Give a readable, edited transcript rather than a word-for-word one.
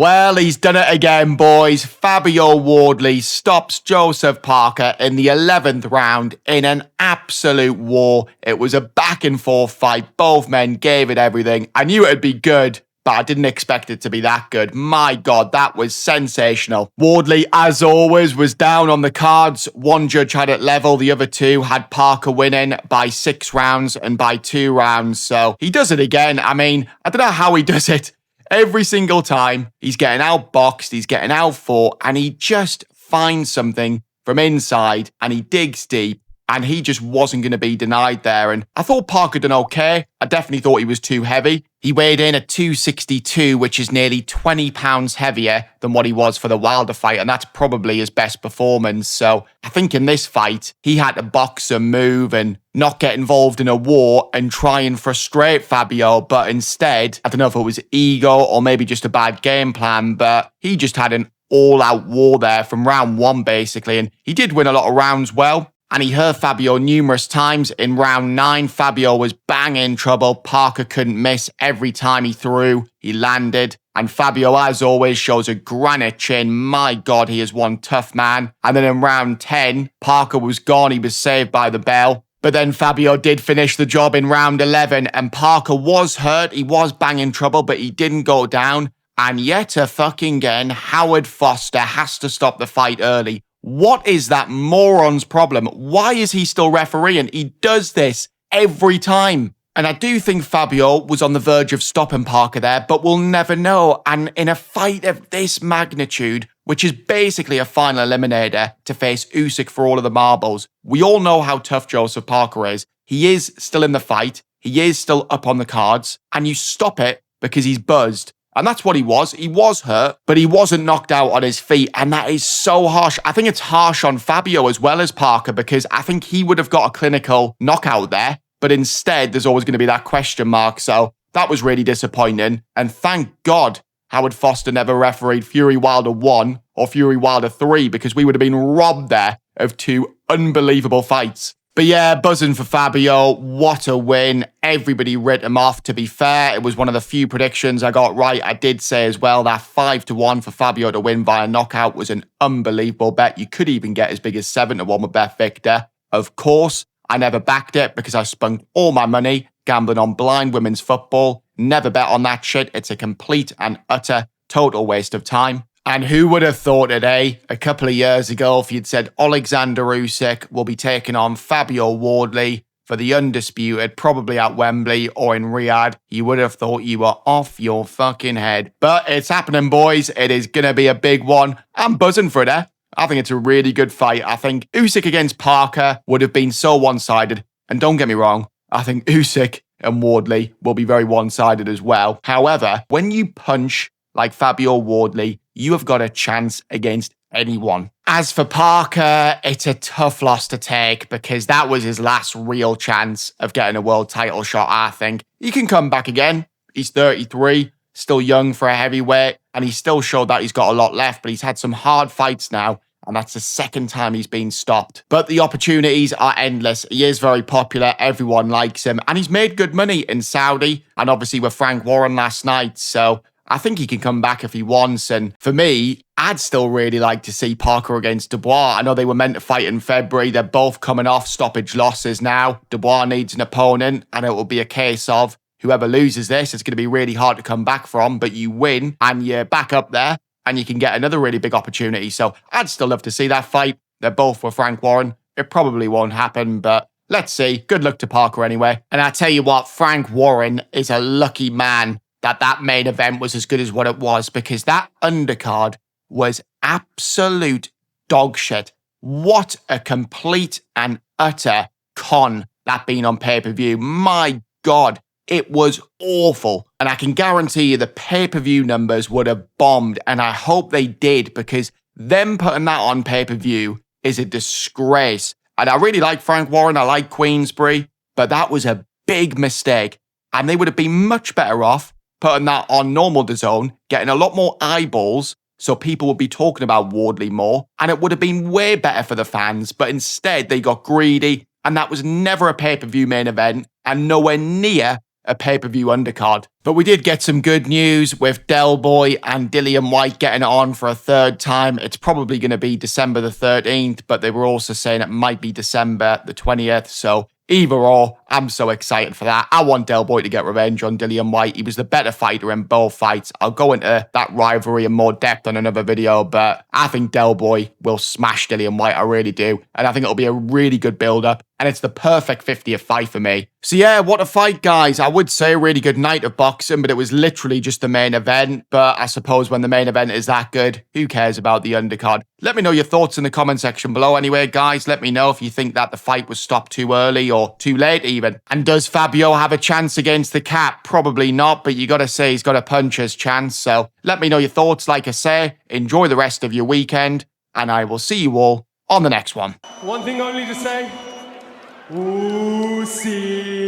Well, he's done it again, boys. Fabio Wardley stops Joseph Parker in the 11th round in an absolute war. It was a back and forth fight. Both men gave it everything. I knew it'd be good, but I didn't expect it to be that good. My God, that was sensational. Wardley, as always, was down on the cards. One judge had it level. The other two had Parker winning by 6 rounds and by 2 rounds. So he does it again. I mean, I don't know how he does it. Every single time, he's getting outboxed, he's getting outfought, and he just finds something from inside, and he digs deep, and he just wasn't going to be denied there. And I thought Parker done okay. I definitely thought he was too heavy. He weighed in at 262, which is nearly 20 pounds heavier than what he was for the Wilder fight, and that's probably his best performance. So I think in this fight, he had to box and move and not get involved in a war and try and frustrate Fabio, but instead, I don't know if it was ego or maybe just a bad game plan, but he just had an all-out war there from round 1, basically, and he did win a lot of rounds well. And he hurt Fabio numerous times. In round 9, Fabio was bang in trouble. Parker couldn't miss. Every time he threw, he landed. And Fabio, as always, shows a granite chin. My God, he is one tough man. And then in round 10, Parker was gone. He was saved by the bell. But then Fabio did finish the job in round 11. And Parker was hurt. He was bang in trouble, but he didn't go down. And yet again, Howard Foster has to stop the fight early. What is that moron's problem? Why is he still refereeing? He does this every time. And I do think Fabio was on the verge of stopping Parker there, but we'll never know. And in a fight of this magnitude, which is basically a final eliminator to face Usyk for all of the marbles, we all know how tough Joseph Parker is. He is still in the fight. He is still up on the cards. And you stop it because he's buzzed. And that's what he was. He was hurt, but he wasn't knocked out on his feet. And that is so harsh. I think it's harsh on Fabio as well as Parker, because I think he would have got a clinical knockout there. But instead, there's always going to be that question mark. So that was really disappointing. And thank God Howard Foster never refereed Fury Wilder 1 or Fury Wilder 3, because we would have been robbed there of 2 unbelievable fights. But yeah, buzzing for Fabio. What a win. Everybody writ him off, to be fair. It was one of the few predictions I got right. I did say as well that 5-1 for Fabio to win via knockout was an unbelievable bet. You could even get as big as 7-1 with Bet Victor. Of course, I never backed it because I spent all my money gambling on blind women's football. Never bet on that shit. It's a complete and utter total waste of time. And who would have thought it, eh? A couple of years ago, if you'd said Oleksandr Usyk will be taking on Fabio Wardley for the undisputed, probably at Wembley or in Riyadh, you would have thought you were off your fucking head. But it's happening, boys. It is going to be a big one. I'm buzzing for it, eh? I think it's a really good fight. I think Usyk against Parker would have been so one-sided. And don't get me wrong, I think Usyk and Wardley will be very one-sided as well. However, when you punch like Fabio Wardley, you have got a chance against anyone. As for Parker, it's a tough loss to take because that was his last real chance of getting a world title shot, I think. He can come back again. He's 33, still young for a heavyweight, and he still showed that he's got a lot left, but he's had some hard fights now, and that's the second time he's been stopped. But the opportunities are endless. He is very popular. Everyone likes him, and he's made good money in Saudi, and obviously with Frank Warren last night, so I think he can come back if he wants. And for me, I'd still really like to see Parker against Dubois. I know they were meant to fight in February. They're both coming off stoppage losses now. Dubois needs an opponent, and it will be a case of whoever loses this, it's going to be really hard to come back from, but you win and you're back up there and you can get another really big opportunity. So I'd still love to see that fight. They're both with Frank Warren. It probably won't happen, but let's see. Good luck to Parker anyway. And I tell you what, Frank Warren is a lucky man that main event was as good as what it was, because that undercard was absolute dog shit. What a complete and utter con that being on pay-per-view. My God, it was awful. And I can guarantee you the pay-per-view numbers would have bombed, and I hope they did, because them putting that on pay-per-view is a disgrace. And I really like Frank Warren, I like Queensbury, but that was a big mistake. And they would have been much better off putting that on normal DAZN, getting a lot more eyeballs, so people would be talking about Wardley more, and it would have been way better for the fans, but instead they got greedy, and that was never a pay-per-view main event, and nowhere near a pay-per-view undercard. But we did get some good news with Del Boy and Dillian White getting it on for a third time. It's probably going to be December the 13th, but they were also saying it might be December the 20th. So either or, I'm so excited for that. I want Del Boy to get revenge on Dillian White. He was the better fighter in both fights. I'll go into that rivalry in more depth on another video, but I think Del Boy will smash Dillian White. I really do. And I think it'll be a really good build-up. And it's the perfect 50th fight for me. So yeah, what a fight, guys. I would say a really good night of boxing, but it was literally just the main event. But I suppose when the main event is that good, who cares about the undercard? Let me know your thoughts in the comment section below. Anyway, guys, let me know if you think that the fight was stopped too early or too late even. And does Fabio have a chance against the Cat? Probably not, but you got to say he's got a puncher's chance. So let me know your thoughts. Like I say, enjoy the rest of your weekend, and I will see you all on the next one. One thing only to say. Usyk.